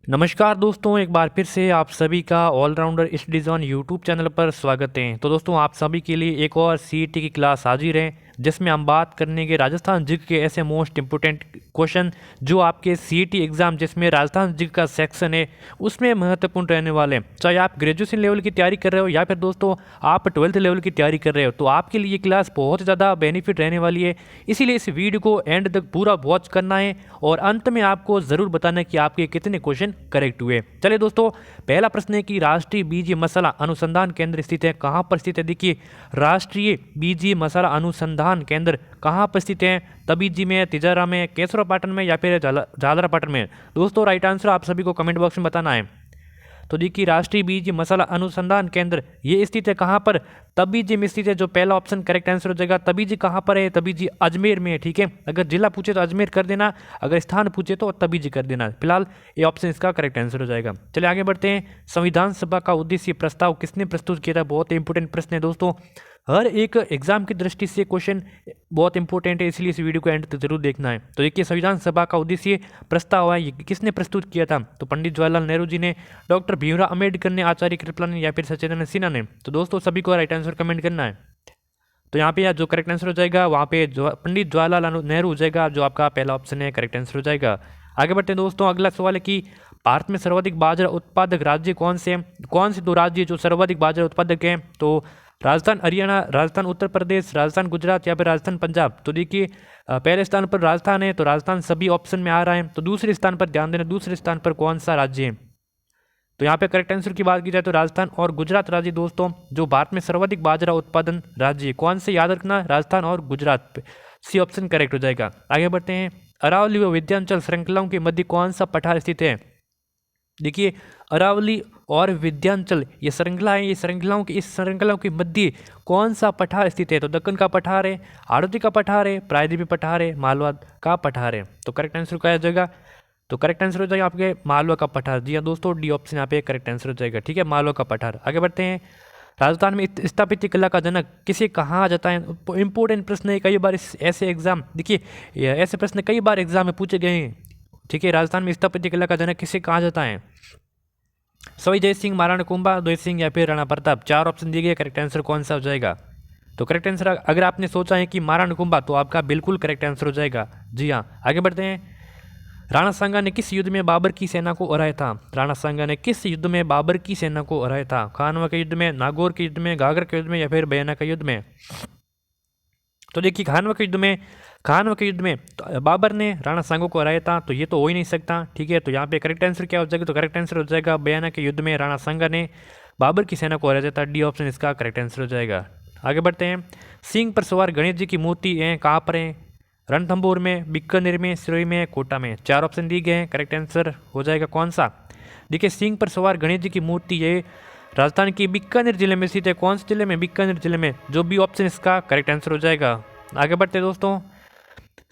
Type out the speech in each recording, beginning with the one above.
नमस्कार दोस्तों, एक बार फिर से आप सभी का allrounder studies on YouTube channel पर स्वागत है। तो दोस्तों, आप सभी के लिए एक और सीईटी की क्लास हाजिर है, जिसमें हम बात करने के राजस्थान जीके के ऐसे मोस्ट इंपोर्टेंट क्वेश्चन जो आपके सीईटी एग्ज़ाम जिसमें राजस्थान जीके का सेक्शन है उसमें महत्वपूर्ण रहने वाले हैं। चाहे आप ग्रेजुएशन लेवल की तैयारी कर रहे हो या फिर दोस्तों आप 12th लेवल की तैयारी कर रहे हो, तो आपके लिए ये क्लास बहुत ज़्यादा बेनिफिट रहने वाली है। इसीलिए इस वीडियो को एंड तक पूरा वॉच करना है और अंत में आपको ज़रूर बताना है कि आपके कितने क्वेश्चन करेक्ट हुए। चलिए दोस्तों, पहला प्रश्न है कि राष्ट्रीय बीजीय मसाला अनुसंधान केंद्र स्थित है, कहाँ पर स्थित है? देखिए, राष्ट्रीय बीजीय मसाला अनुसंधान केंद्र कहाँ पर स्थित है? तबीजी में, तिजारा में, केसरापाटन में या फिर झालरापाटन में? दोस्तों, राइट आंसर आप सभी को कमेंट बॉक्स में बताना है। तो देखिए, राष्ट्रीय बीज मसाला अनुसंधान केंद्र ये स्थित है कहाँ पर? तबीजी में स्थित है, जो पहला ऑप्शन करेक्ट आंसर हो जाएगा। तबीजी कहाँ पर है? तबीजी अजमेर में है। ठीक है, अगर जिला पूछे तो अजमेर कर देना, अगर स्थान पूछे तो तबीजी कर देना। फिलहाल ये ऑप्शन इसका करेक्ट आंसर हो जाएगा। चलिए आगे बढ़ते हैं। संविधान सभा का उद्देश्य प्रस्ताव किसने प्रस्तुत किया था? बहुत इंपॉर्टेंट प्रश्न है दोस्तों, हर एक एग्जाम की दृष्टि से क्वेश्चन बहुत इंपॉर्टेंट है, इसलिए इस वीडियो को एंड तक जरूर देखना है। तो देखिए, संविधान सभा का उद्देश्य प्रस्ताव है, ये किसने प्रस्तुत किया था? तो पंडित जवाहरलाल नेहरू जी ने, डॉक्टर भीमराव अम्बेडकर ने, आचार्य कृपलानी ने या फिर सच्चिदानंद सिन्हा ने? तो दोस्तों, सभी को राइट आंसर कमेंट करना है। तो यहाँ पे यार जो करेक्ट आंसर हो जाएगा वहाँ पे पंडित जवाहरलाल नेहरू हो जाएगा, जो आपका पहला ऑप्शन है, करेक्ट आंसर हो जाएगा। आगे बढ़ते हैं दोस्तों, अगला सवाल है कि भारत में सर्वाधिक बाजरा उत्पादक राज्य कौन से हैं? कौन से दो राज्य जो सर्वाधिक बाजरा उत्पादक हैं? तो राजस्थान हरियाणा, राजस्थान उत्तर प्रदेश, राजस्थान गुजरात या फिर राजस्थान पंजाब? तो देखिए, पहले स्थान पर राजस्थान है, तो राजस्थान सभी ऑप्शन में आ रहा है। तो दूसरे स्थान पर ध्यान देना, दूसरे स्थान पर कौन सा राज्य है? तो यहाँ पे करेक्ट आंसर की बात की जाए तो राजस्थान और गुजरात राज्य दोस्तों जो भारत में सर्वाधिक बाजरा उत्पादन राज्य, कौन से याद रखना? राजस्थान और गुजरात। सी ऑप्शन करेक्ट हो जाएगा। आगे बढ़ते हैं। अरावली व विंध्याचल श्रृंखलाओं के मध्य कौन सा पठार स्थित है? देखिए, अरावली और विंध्याचल ये श्रृंखला है, ये श्रृंखलाओं की, इस श्रृंखलाओं के मध्य कौन सा पठार स्थित है? तो दक्कन का पठार है, हाड़ौती का पठार है, प्रायद्वीपीय पठार है, मालवा का पठार है? तो करेक्ट आंसर क्या हो जाएगा? तो करेक्ट आंसर हो जाएगा आपके मालवा का पठार। जी हाँ दोस्तों, डी ऑप्शन यहाँ पे करेक्ट आंसर हो जाएगा। ठीक है, मालवा का पठार। आगे बढ़ते हैं। राजस्थान में स्थापत्य कला का जनक किसे कहा जाता है? इंपॉर्टेंट प्रश्न है, कई बार ऐसे एग्जाम, देखिए ऐसे प्रश्न कई बार एग्जाम में पूछे गए हैं। ठीक है, राजस्थान में स्थापत्य कला का जनक किसे कहा जाता है? सवाई जय सिंह, महाराणा कुंभा, द्वेष सिंह या फिर राणा प्रताप? चार ऑप्शन दिए गए, करेक्ट आंसर कौन सा हो जाएगा? तो करेक्ट आंसर अगर आपने सोचा है कि महाराणा कुंभा, तो आपका बिल्कुल करेक्ट आंसर हो जाएगा। जी हाँ, आगे बढ़ते हैं। राणा सांगा ने किस युद्ध में बाबर की सेना को हराया था? राणा सांगा ने किस युद्ध में बाबर की सेना को हराया था? खानवा के युद्ध में, नागौर के युद्ध में, घाघर के युद्ध में या फिर बयाना के युद्ध में? तो देखिए, खानवा के युद्ध में तो बाबर ने राणा सांगा को हराया था, तो ये तो हो ही नहीं सकता। ठीक है, तो यहाँ पे करेक्ट आंसर क्या हो जाएगा? तो करेक्ट आंसर हो जाएगा बयाना के युद्ध में राणा सांगा ने बाबर की सेना को हराया था। डी ऑप्शन इसका करेक्ट आंसर हो जाएगा। आगे बढ़ते हैं। सिंह पर सवार गणेश जी की मूर्ति है कहाँ पर है? रणथंभौर में, बीकानेर में, सिरोही में, कोटा में? चार ऑप्शन दिए गए हैं, करेक्ट आंसर हो जाएगा कौन सा? देखिए, सिंह पर सवार गणेश जी की मूर्ति ये राजस्थान के बीकानेर जिले में स्थित है। कौन से जिले में? बीकानेर जिले में। जो भी ऑप्शन इसका करेक्ट आंसर हो जाएगा। आगे बढ़ते दोस्तों।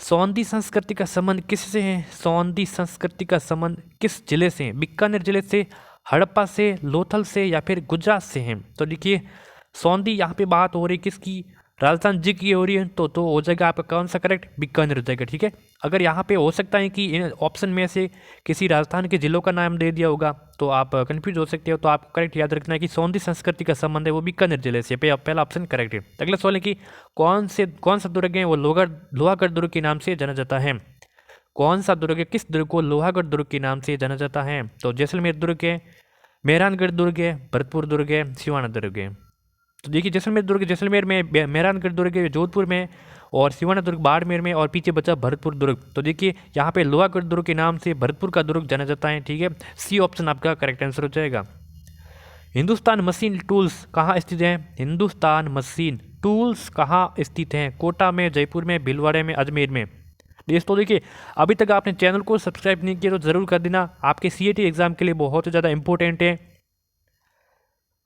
सौंधी संस्कृति का संबंध किससे है? सौंधी संस्कृति का संबंध किस जिले से है? बीकानेर जिले से, हड़प्पा से, लोथल से या फिर गुजरात से है? तो देखिए, सौंधी यहाँ पे बात हो रही किसकी? राजस्थान जी की हो रही है, तो हो जाएगा आपका कौन सा करेक्ट? बीकानेर हो जाएगा। ठीक है, अगर यहाँ पे हो सकता है कि इन ऑप्शन में से किसी राजस्थान के जिलों का नाम दे दिया होगा तो आप कंफ्यूज हो सकते हो, तो आपको करेक्ट याद रखना है कि सौंधी संस्कृति का संबंध है वो बीकानेर जिले से। पहला ऑप्शन करेक्ट है। अगला सवाल है कि कौन सा दुर्ग है वो लोहागढ़ दुर्ग के नाम से जाना जाता है? कौन सा दुर्ग है, किस दुर्ग को लोहागढ़ दुर्ग के नाम से जाना जाता है? तो जैसलमेर दुर्ग है, मेहरानगढ़ दुर्ग है, भरतपुर दुर्ग है, सिवाना दुर्ग है? तो देखिए, जैसलमेर में, मेहरानगढ़ दुर्ग है जोधपुर में, और सिवाना दुर्ग बाड़मेर में, और पीछे बचा भरतपुर दुर्ग। तो देखिए, यहाँ पे लोहागढ़ दुर्ग के नाम से भरतपुर का दुर्ग जाना जाता है। ठीक है, सी ऑप्शन आपका करेक्ट आंसर हो जाएगा। हिंदुस्तान मशीन टूल्स कहाँ स्थित है? हिंदुस्तान मशीन टूल्स कहाँ स्थित है? कोटा में, जयपुर में, भीलवाड़ा में, अजमेर में? दोस्तों देखिए, अभी तक आपने चैनल को सब्सक्राइब नहीं किया तो ज़रूर कर देना, आपके सीईटी एग्जाम के लिए बहुत ज़्यादा इंपॉर्टेंट है,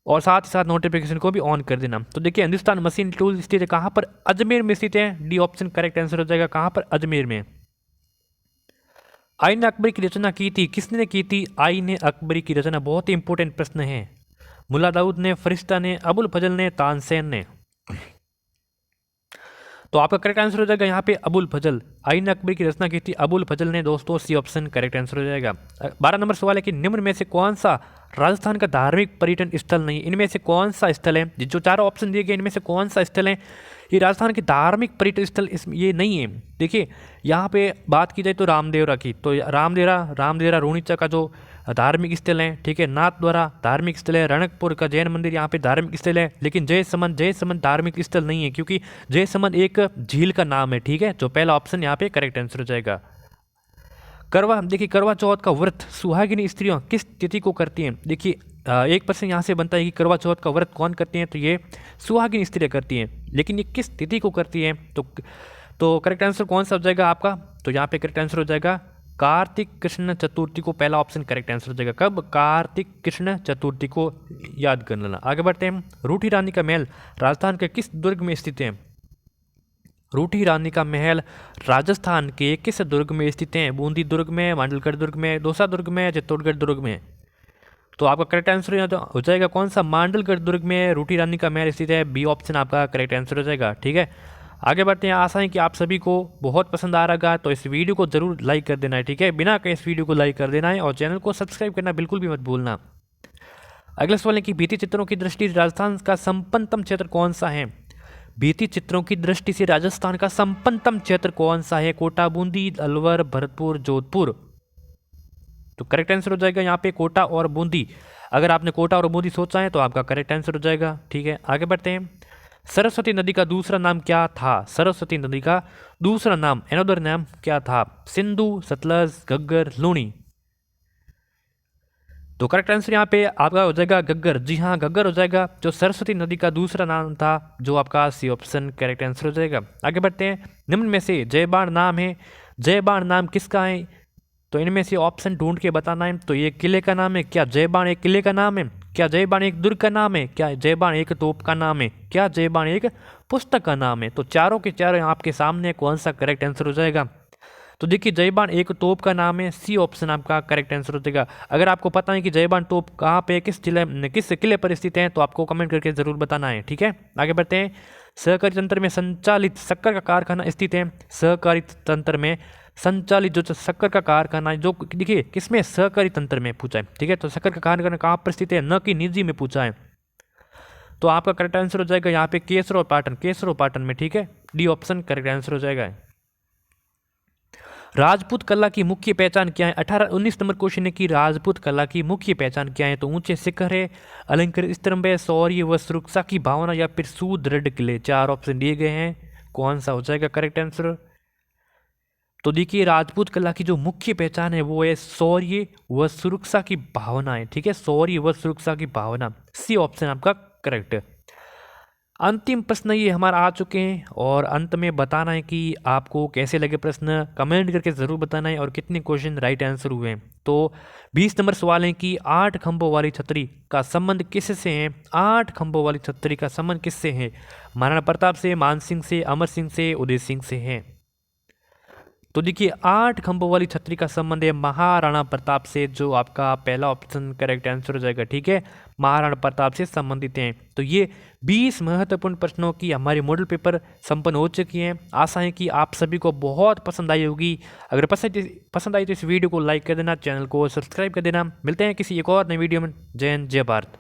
और साथ ही साथ नोटिफिकेशन को भी ऑन कर देना। तो देखिए, हिंदुस्तान मशीन टूल स्थित है कहाँ पर? अजमेर में स्थित है। डी ऑप्शन करेक्ट आंसर हो जाएगा। कहाँ पर? अजमेर में। आईन अकबरी की रचना की थी किसने की थी? आईन अकबरी की रचना, बहुत ही इंपॉर्टेंट प्रश्न है। मुल्ला दाऊद ने, फरिश्ता ने, अबुल फजल ने, तानसेन ने? तो आपका करेक्ट आंसर हो जाएगा यहाँ पे अबुल फजल। आईन अकबर की रचना की थी अबुल फजल ने दोस्तों, सी ऑप्शन करेक्ट आंसर हो जाएगा। 12 नंबर सवाल है कि निम्न में से कौन सा राजस्थान का धार्मिक पर्यटन स्थल नहीं, इनमें से कौन सा स्थल है, जो चारों ऑप्शन दिए गए इनमें से कौन सा स्थल है ये राजस्थान के धार्मिक पर्यटन स्थल इस ये नहीं है। देखिए यहाँ पे बात की जाए तो रामदेवरा की, तो रामदेवरा रोहिणी का जो धार्मिक स्थल है, ठीक है। नाथद्वारा धार्मिक स्थल है, रणकपुर का जैन मंदिर यहाँ पे धार्मिक स्थल है, लेकिन जयसमंद धार्मिक स्थल नहीं है, क्योंकि जयसमंद एक झील का नाम है, ठीक है। जो पहला ऑप्शन यहाँ पे करेक्ट आंसर हो जाएगा। देखिए करवा चौथ का व्रत सुहागिनी स्त्रियों किस तिथि को करती हैं। देखिए एक प्रश्न यहाँ से बनता है कि करवा चौथ का व्रत कौन करती हैं, तो ये सुहागिनी स्त्रियाँ करती हैं, लेकिन ये किस तिथि को करती हैं। तो करेक्ट आंसर कौन सा हो जाएगा आपका, तो यहाँ पे करेक्ट आंसर हो जाएगा कार्तिक कृष्ण चतुर्थी को, पहला ऑप्शन करेक्ट आंसर हो जाएगा। कब, कार्तिक कृष्ण चतुर्थी को याद कर लेना। आगे बढ़ते हैं। रूठी रानी का महल राजस्थान के किस दुर्ग में स्थित है। रूठी रानी का महल राजस्थान के किस दुर्ग में स्थित है। बूंदी दुर्ग में, मांडलगढ़ दुर्ग में, दौसा दुर्ग में, चित्तौड़गढ़ दुर्ग में। तो आपका करेक्ट आंसर हो जाएगा कौन सा, मांडलगढ़ दुर्ग में रूठी रानी का महल स्थित है। बी ऑप्शन आपका करेक्ट आंसर हो जाएगा, ठीक है। आगे बढ़ते हैं। आशा है कि आप सभी को बहुत पसंद आ रहा है, तो इस वीडियो को जरूर लाइक कर देना है, ठीक है। बिना कहीं इस वीडियो को लाइक कर देना है और चैनल को सब्सक्राइब करना बिल्कुल भी मत भूलना। अगला सवाल है कि भित्ति चित्रों की दृष्टि राजस्थान का संपन्नतम क्षेत्र कौन सा है। भित्ति चित्रों की दृष्टि से राजस्थान का संपन्नतम क्षेत्र कौन सा है। कोटा, बूंदी, अलवर, भरतपुर, जोधपुर। तो करेक्ट आंसर हो जाएगा यहाँ पे कोटा और बूंदी। अगर आपने कोटा और बूंदी सोचा है तो आपका करेक्ट आंसर हो जाएगा, ठीक है। आगे बढ़ते हैं। सरस्वती नदी का दूसरा नाम क्या था। सरस्वती नदी का दूसरा नाम, एनोदर नाम क्या था। सिंधु, सतलज, घग्गर, लूणी। तो करेक्ट आंसर यहाँ पे आपका हो जाएगा घग्गर। जी हाँ, घग्गर हो जाएगा, जो सरस्वती नदी का दूसरा नाम था, जो आपका सी ऑप्शन करेक्ट आंसर हो जाएगा। आगे बढ़ते हैं। निम्न में से जयबाण नाम है, जयबाण नाम किसका है। तो इनमें से ऑप्शन ढूंढ के बताना है। तो ये किले का नाम है, क्या जयबाण एक किले का नाम है, क्या जयबाण एक दुर्ग का नाम है, क्या जयबाण एक तोप का नाम है, क्या जयबाण एक पुस्तक का नाम है। तो चारों के चारों आपके सामने कौन सा करेक्ट आंसर हो जाएगा। तो देखिए जयबाण एक तोप का नाम है, सी ऑप्शन आपका करेक्ट आंसर हो जाएगा। अगर आपको पता है कि जयबाण तोप कहाँ पे किस किले पर स्थित है तो आपको कमेंट करके जरूर बताना है, ठीक है। आगे बढ़ते हैं। सहकारी तंत्र में संचालित शक्कर का कारखाना स्थित है। सहकारी तंत्र में संचालित जो शक्कर का कारखाना है, जो देखिए किसमें, सहकारी तंत्र में पूछा है, ठीक है। तो शक्कर का कारखाना कहाँ पर स्थित है, न कि निजी में पूछा है। तो आपका करेक्ट आंसर हो जाएगा यहाँ पे केसरो पाटन में, ठीक है। डी ऑप्शन करेक्ट आंसर हो जाएगा। राजपूत कला की मुख्य पहचान क्या है। 19 नंबर क्वेश्चन है कि राजपूत कला की मुख्य पहचान क्या है। तो ऊंचे शिखर है, अलंकृत स्तंभ है, शौर्य व सुरक्षा की भावना या फिर सुदृढ़ किले। चार ऑप्शन दिए गए हैं, कौन सा हो जाएगा करेक्ट आंसर। तो देखिए राजपूत कला की जो मुख्य पहचान है वो है शौर्य व सुरक्षा की भावना है, ठीक है। शौर्य व सुरक्षा की भावना, सी ऑप्शन आपका करेक्ट है। अंतिम प्रश्न ये हमारा आ चुके हैं और अंत में बताना है कि आपको कैसे लगे प्रश्न, कमेंट करके ज़रूर बताना है और कितने क्वेश्चन राइट आंसर हुए हैं। तो 20 नंबर सवाल है कि 8 खंभों वाली छतरी का संबंध किससे है। 8 खंभों वाली छतरी का संबंध किससे है। महाराणा प्रताप से, मान सिंह से, अमर सिंह से, उदय सिंह से है। तो देखिए 8 खंभों वाली छतरी का संबंध है महाराणा प्रताप से, जो आपका पहला ऑप्शन करेक्ट आंसर हो जाएगा, ठीक है। महाराणा प्रताप से संबंधित हैं। तो ये 20 महत्वपूर्ण प्रश्नों की हमारी मॉडल पेपर संपन्न हो चुकी हैं। आशा है कि आप सभी को बहुत पसंद आई होगी। अगर पसंद आई तो इस वीडियो को लाइक कर देना, चैनल को सब्सक्राइब कर देना। मिलते हैं किसी एक और नई वीडियो में। जय हिंद, जय भारत।